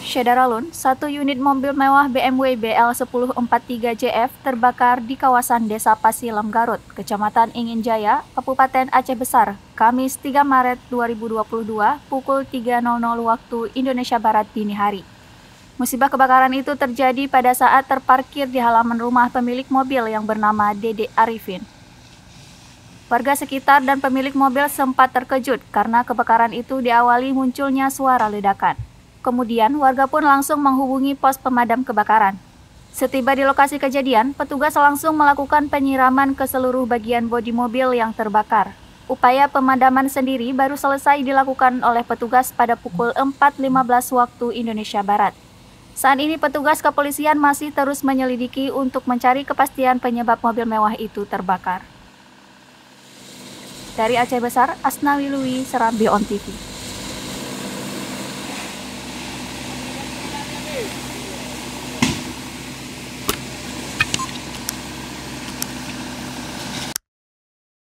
Syederalun, satu unit mobil mewah BMW BL1043JF terbakar di kawasan Desa Pasilam, Garut, Kecamatan Ingin Jaya, Kabupaten Aceh Besar, Kamis 3 Maret 2022, pukul 3.00 waktu Indonesia Barat dini hari. Musibah kebakaran itu terjadi pada saat terparkir di halaman rumah pemilik mobil yang bernama Dede Arifin. Warga sekitar dan pemilik mobil sempat terkejut karena kebakaran itu diawali munculnya suara ledakan. Kemudian, warga pun langsung menghubungi pos pemadam kebakaran. Setiba di lokasi kejadian, petugas langsung melakukan penyiraman ke seluruh bagian bodi mobil yang terbakar. Upaya pemadaman sendiri baru selesai dilakukan oleh petugas pada pukul 4.15 waktu Indonesia Barat. Saat ini petugas kepolisian masih terus menyelidiki untuk mencari kepastian penyebab mobil mewah itu terbakar. Dari Aceh Besar, Asnawi Lui, Serambi On TV.